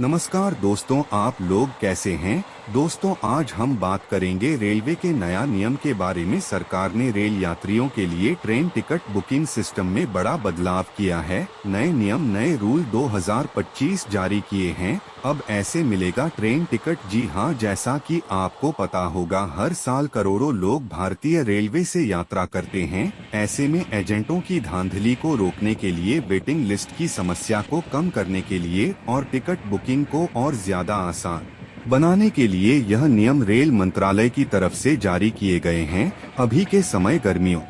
नमस्कार दोस्तों, आप लोग कैसे हैं। दोस्तों, आज हम बात करेंगे रेलवे के नया नियम के बारे में। सरकार ने रेल यात्रियों के लिए ट्रेन टिकट बुकिंग सिस्टम में बड़ा बदलाव किया है। नए नियम, नए रूल 2025 जारी किए हैं। अब ऐसे मिलेगा ट्रेन टिकट। जी हां, जैसा कि आपको पता होगा, हर साल करोड़ों लोग भारतीय रेलवे से यात्रा करते हैं। ऐसे में एजेंटों की धांधली को रोकने के लिए, वेटिंग लिस्ट की समस्या को कम करने के लिए और टिकट बुकिंग को और ज्यादा आसान बनाने के लिए यह नियम रेल मंत्रालय की तरफ से जारी किए गए हैं। अभी के समय गर्मियों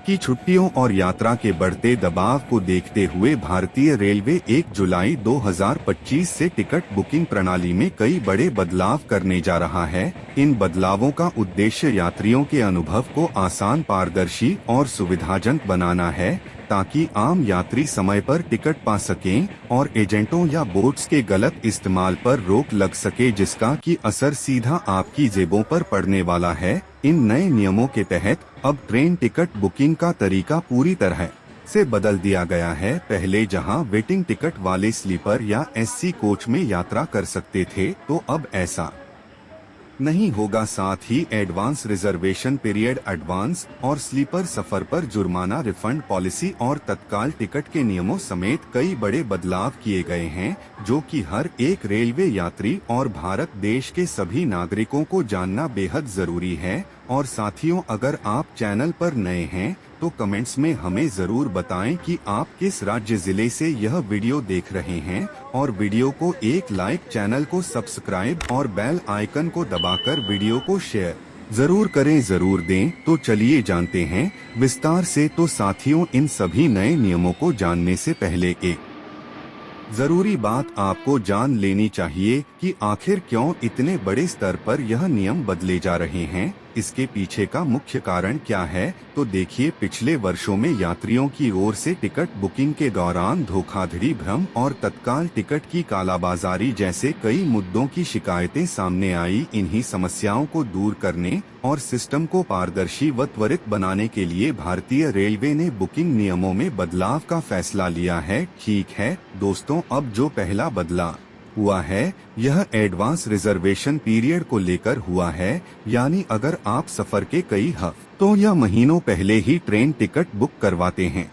की छुट्टियों और यात्रा के बढ़ते दबाव को देखते हुए भारतीय रेलवे 1 जुलाई 2025 से टिकट बुकिंग प्रणाली में कई बड़े बदलाव करने जा रहा है। इन बदलावों का उद्देश्य यात्रियों के अनुभव को आसान, पारदर्शी और सुविधाजनक बनाना है, ताकि आम यात्री समय पर टिकट पा सकें और एजेंटों या बोट्स के गलत इस्तेमाल पर रोक लग सके, जिसका की असर सीधा आपकी जेबों पर पड़ने वाला है। इन नए नियमों के तहत अब ट्रेन टिकट बुकिंग का तरीका पूरी तरह से बदल दिया गया है। पहले जहां वेटिंग टिकट वाले स्लीपर या एसी कोच में यात्रा कर सकते थे, तो अब ऐसा नहीं होगा। साथ ही एडवांस रिजर्वेशन पीरियड, एडवांस और स्लीपर सफर पर जुर्माना, रिफंड पॉलिसी और तत्काल टिकट के नियमों समेत कई बड़े बदलाव किए गए हैं, जो कि हर एक रेलवे यात्री और भारत देश के सभी नागरिकों को जानना बेहद जरूरी है। और साथियों, अगर आप चैनल पर नए हैं तो कमेंट्स में हमें जरूर बताएं कि आप किस राज्य जिले से यह वीडियो देख रहे हैं, और वीडियो को एक लाइक, चैनल को सब्सक्राइब और बेल आइकन को दबाकर वीडियो को शेयर जरूर करें, जरूर दें। तो चलिए जानते हैं विस्तार से। तो साथियों, इन सभी नए नियमों को जानने से पहले एक जरूरी बात आपको जान लेनी चाहिए कि आखिर क्यों इतने बड़े स्तर पर यह नियम बदले जा रहे हैं। इसके पीछे का मुख्य कारण क्या है, तो देखिए। पिछले वर्षों में यात्रियों की ओर से टिकट बुकिंग के दौरान धोखाधड़ी, भ्रम और तत्काल टिकट की कालाबाजारी जैसे कई मुद्दों की शिकायतें सामने आई। इन्हीं समस्याओं को दूर करने और सिस्टम को पारदर्शी व त्वरित बनाने के लिए भारतीय रेलवे ने बुकिंग नियमों में बदलाव का फैसला लिया है। ठीक है दोस्तों, अब जो पहला बदलाव हुआ है, यह एडवांस रिजर्वेशन पीरियड को लेकर हुआ है। यानी अगर आप सफर के कई हफ्तों या महीनों पहले ही ट्रेन टिकट बुक करवाते हैं,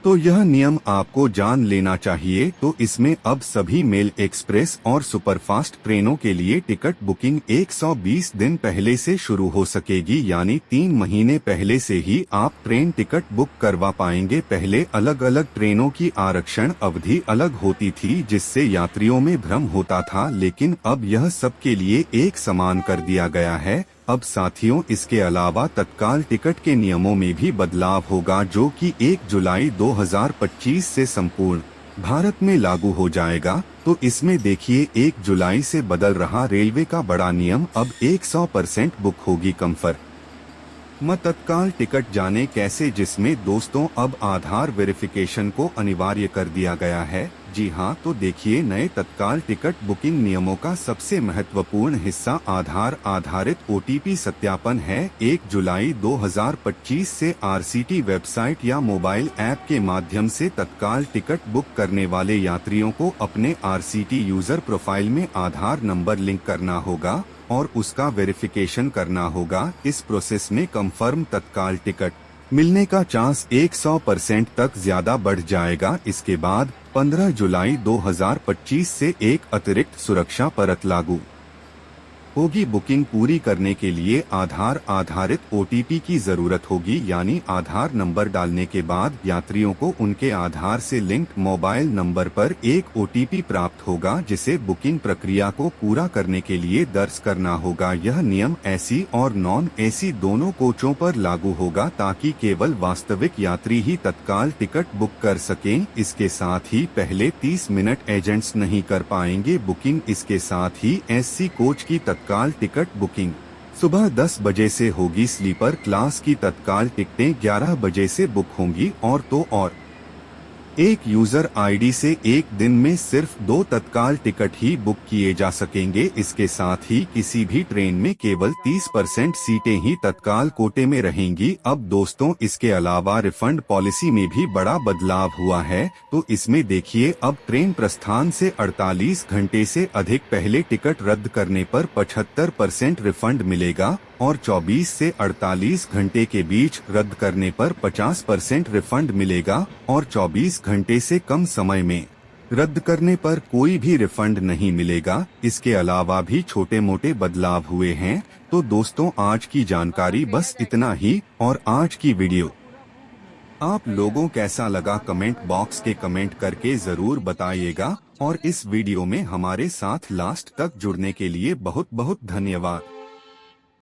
तो यह नियम आपको जान लेना चाहिए। तो इसमें अब सभी मेल, एक्सप्रेस और सुपरफास्ट ट्रेनों के लिए टिकट बुकिंग 120 दिन पहले से शुरू हो सकेगी। यानी 3 महीने पहले से ही आप ट्रेन टिकट बुक करवा पाएंगे। पहले अलग अलग ट्रेनों की आरक्षण अवधि अलग होती थी, जिससे यात्रियों में भ्रम होता था, लेकिन अब यह सबके लिए एक समान कर दिया गया है। अब साथियों, इसके अलावा तत्काल टिकट के नियमों में भी बदलाव होगा, जो कि 1 जुलाई 2025 से संपूर्ण भारत में लागू हो जाएगा। तो इसमें देखिए, 1 जुलाई से बदल रहा रेलवे का बड़ा नियम। अब 100% बुक होगी कंफर्म तत्काल टिकट। जाने कैसे, जिसमें दोस्तों अब आधार वेरिफिकेशन को अनिवार्य कर दिया गया है। जी हां, तो देखिए, नए तत्काल टिकट बुकिंग नियमों का सबसे महत्वपूर्ण हिस्सा आधार आधारित ओटीपी सत्यापन है। 1 जुलाई 2025 से आरसीटी वेबसाइट या मोबाइल ऐप के माध्यम से तत्काल टिकट बुक करने वाले यात्रियों को अपने आरसीटी यूजर प्रोफाइल में आधार नंबर लिंक करना होगा और उसका वेरिफिकेशन करना होगा। इस प्रोसेस में कंफर्म तत्काल टिकट मिलने का चांस 100% तक ज्यादा बढ़ जाएगा। इसके बाद 15 जुलाई 2025 से एक अतिरिक्त सुरक्षा परत लागू होगी। बुकिंग पूरी करने के लिए आधार आधारित ओटीपी की जरूरत होगी। यानी आधार नंबर डालने के बाद यात्रियों को उनके आधार से लिंक्ड मोबाइल नंबर पर एक ओटीपी प्राप्त होगा, जिसे बुकिंग प्रक्रिया को पूरा करने के लिए दर्ज करना होगा। यह नियम एसी और नॉन एसी दोनों कोचों पर लागू होगा, ताकि केवल वास्तविक यात्री ही तत्काल टिकट बुक कर सकें। इसके साथ ही पहले 30 मिनट एजेंट्स नहीं कर पाएंगे बुकिंग। इसके साथ ही एसी कोच की तत्काल टिकट बुकिंग सुबह 10 बजे से होगी। स्लीपर क्लास की तत्काल टिकटें 11 बजे से बुक होंगी। और एक यूजर आईडी से एक दिन में सिर्फ 2 तत्काल टिकट ही बुक किए जा सकेंगे। इसके साथ ही किसी भी ट्रेन में केवल 30% सीटें ही तत्काल कोटे में रहेंगी। अब दोस्तों, इसके अलावा रिफंड पॉलिसी में भी बड़ा बदलाव हुआ है। तो इसमें देखिए, अब ट्रेन प्रस्थान से 48 घंटे से अधिक पहले टिकट रद्द करने पर 75% रिफंड मिलेगा और 24 से 48 घंटे के बीच रद्द करने पर 50% रिफंड मिलेगा और 24 घंटे से कम समय में रद्द करने पर कोई भी रिफंड नहीं मिलेगा। इसके अलावा भी छोटे मोटे बदलाव हुए हैं। तो दोस्तों, आज की जानकारी बस इतना ही। और आज की वीडियो आप लोगों कैसा लगा, कमेंट बॉक्स के कमेंट करके जरूर बताइएगा। और इस वीडियो में हमारे साथ लास्ट तक जुड़ने के लिए बहुत बहुत धन्यवाद।